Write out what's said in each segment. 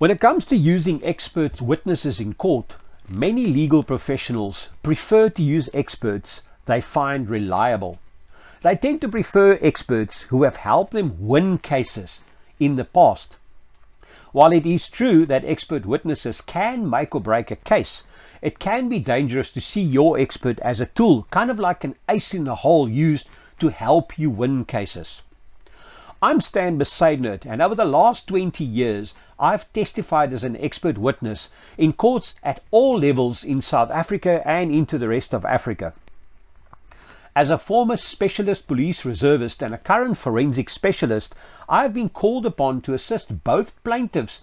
When it comes to using expert witnesses in court, many legal professionals prefer to use experts they find reliable. They tend to prefer experts who have helped them win cases in the past. While it is true that expert witnesses can make or break a case, it can be dangerous to see your expert as a tool, kind of like an ace in the hole used to help you win cases. I'm Stan Besaidnert, and over the last 20 years, I've testified as an expert witness in courts at all levels in South Africa and into the rest of Africa. As a former specialist police reservist and a current forensic specialist, I've been called upon to assist both plaintiffs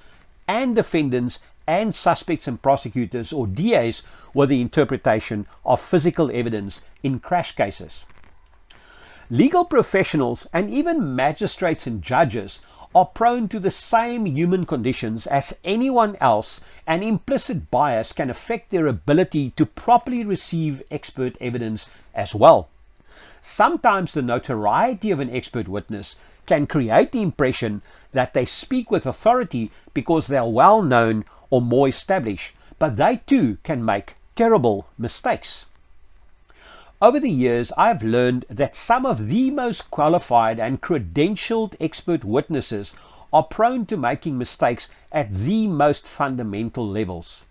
and defendants and suspects and prosecutors, or DAs, with the interpretation of physical evidence in crash cases. Legal professionals and even magistrates and judges are prone to the same human conditions as anyone else, and implicit bias can affect their ability to properly receive expert evidence as well. Sometimes the notoriety of an expert witness can create the impression that they speak with authority because they are well known or more established, but they too can make terrible mistakes. Over the years, I have learned that some of the most qualified and credentialed expert witnesses are prone to making mistakes at the most fundamental levels.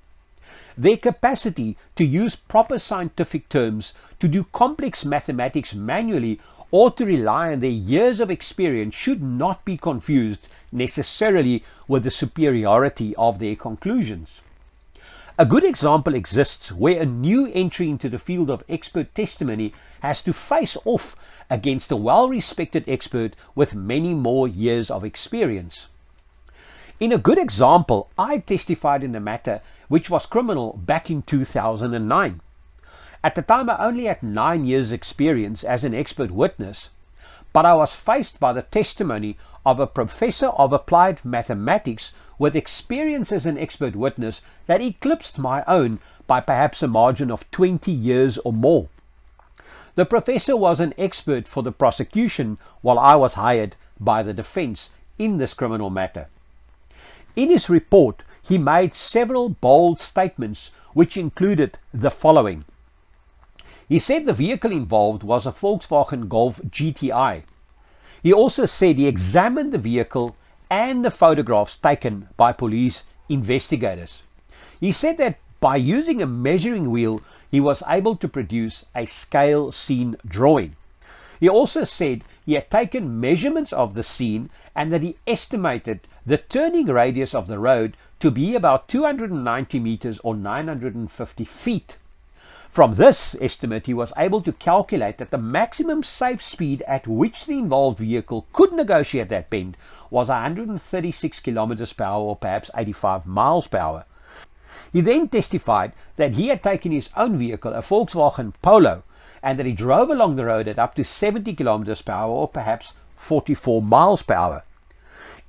Their capacity to use proper scientific terms, to do complex mathematics manually, or to rely on their years of experience should not be confused necessarily with the superiority of their conclusions. A good example exists where a new entry into the field of expert testimony has to face off against a well-respected expert with many more years of experience. In a good example, I testified in a matter which was criminal back in 2009. At the time, I only had 9 years' experience as an expert witness, but I was faced by the testimony of a professor of applied mathematics with experience as an expert witness that eclipsed my own by perhaps a margin of 20 years or more. The professor was an expert for the prosecution, while I was hired by the defense in this criminal matter. In his report, he made several bold statements which included the following. He said the vehicle involved was a Volkswagen Golf GTI. He also said he examined the vehicle and the photographs taken by police investigators. He said that by using a measuring wheel, he was able to produce a scale scene drawing. He also said he had taken measurements of the scene and that he estimated the turning radius of the road to be about 290 meters or 950 feet. From this estimate, he was able to calculate that the maximum safe speed at which the involved vehicle could negotiate that bend was 136 kilometers per hour, or perhaps 85 miles per hour. He then testified that he had taken his own vehicle, a Volkswagen Polo, and that he drove along the road at up to 70 kilometers per hour, or perhaps 44 miles per hour.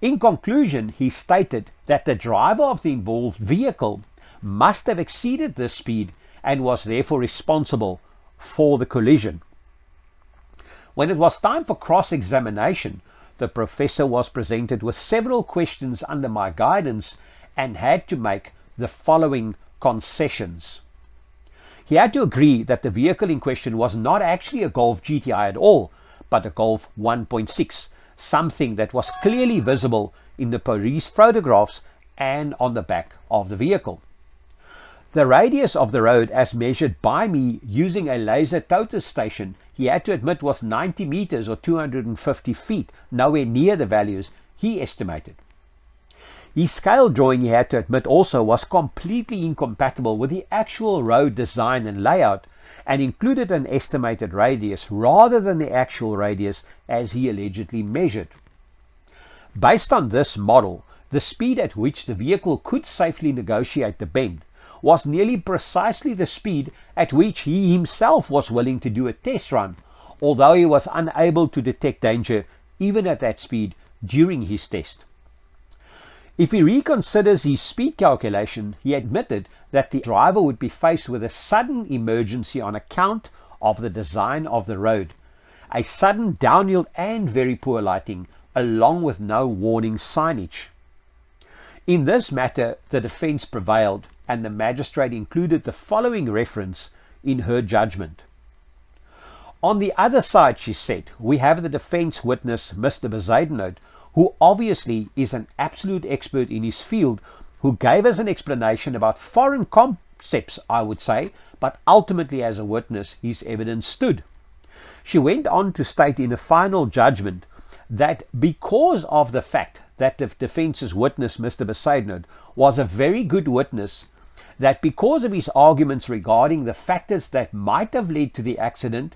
In conclusion, he stated that the driver of the involved vehicle must have exceeded this speed and was therefore responsible for the collision. When it was time for cross-examination, the professor was presented with several questions under my guidance and had to make the following concessions. He had to agree that the vehicle in question was not actually a Golf GTI at all, but a Golf 1.6, something that was clearly visible in the police photographs and on the back of the vehicle. The radius of the road as measured by me using a laser totus station, he had to admit was 90 meters or 250 feet, nowhere near the values he estimated. His scale drawing, he had to admit also, was completely incompatible with the actual road design and layout and included an estimated radius rather than the actual radius as he allegedly measured. Based on this model, the speed at which the vehicle could safely negotiate the bend was nearly precisely the speed at which he himself was willing to do a test run, although he was unable to detect danger even at that speed during his test. If he reconsiders his speed calculation, he admitted that the driver would be faced with a sudden emergency on account of the design of the road, a sudden downhill and very poor lighting, along with no warning signage. In this matter, the defense prevailed, and the magistrate included the following reference in her judgment. On the other side, she said, we have the defense witness, Mr. Bezuidenhout, who obviously is an absolute expert in his field, who gave us an explanation about foreign concepts, I would say, but ultimately as a witness, his evidence stood. She went on to state in a final judgment that because of the fact that the defense's witness, Mr. Bezuidenhout, was a very good witness, that because of his arguments regarding the factors that might have led to the accident,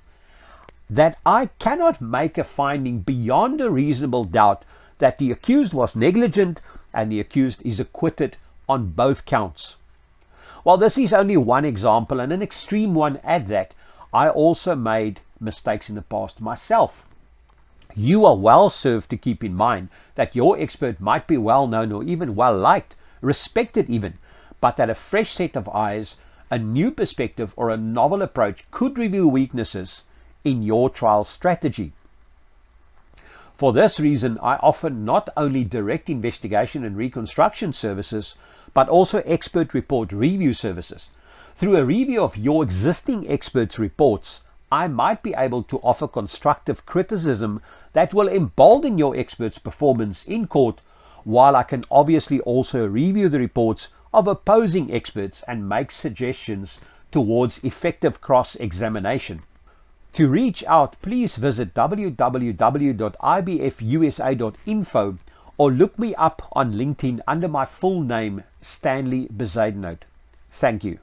that I cannot make a finding beyond a reasonable doubt that the accused was negligent and the accused is acquitted on both counts. While this is only one example, and an extreme one at that, I also made mistakes in the past myself. You are well served to keep in mind that your expert might be well known or even well liked, respected even, but that a fresh set of eyes, a new perspective, or a novel approach could reveal weaknesses in your trial strategy. For this reason, I offer not only direct investigation and reconstruction services, but also expert report review services. Through a review of your existing experts' reports, I might be able to offer constructive criticism that will embolden your expert's performance in court, while I can obviously also review the reports of opposing experts and make suggestions towards effective cross-examination. To reach out, please visit www.ibfusa.info or look me up on LinkedIn under my full name, Stanley Bezuidenhout. Thank you.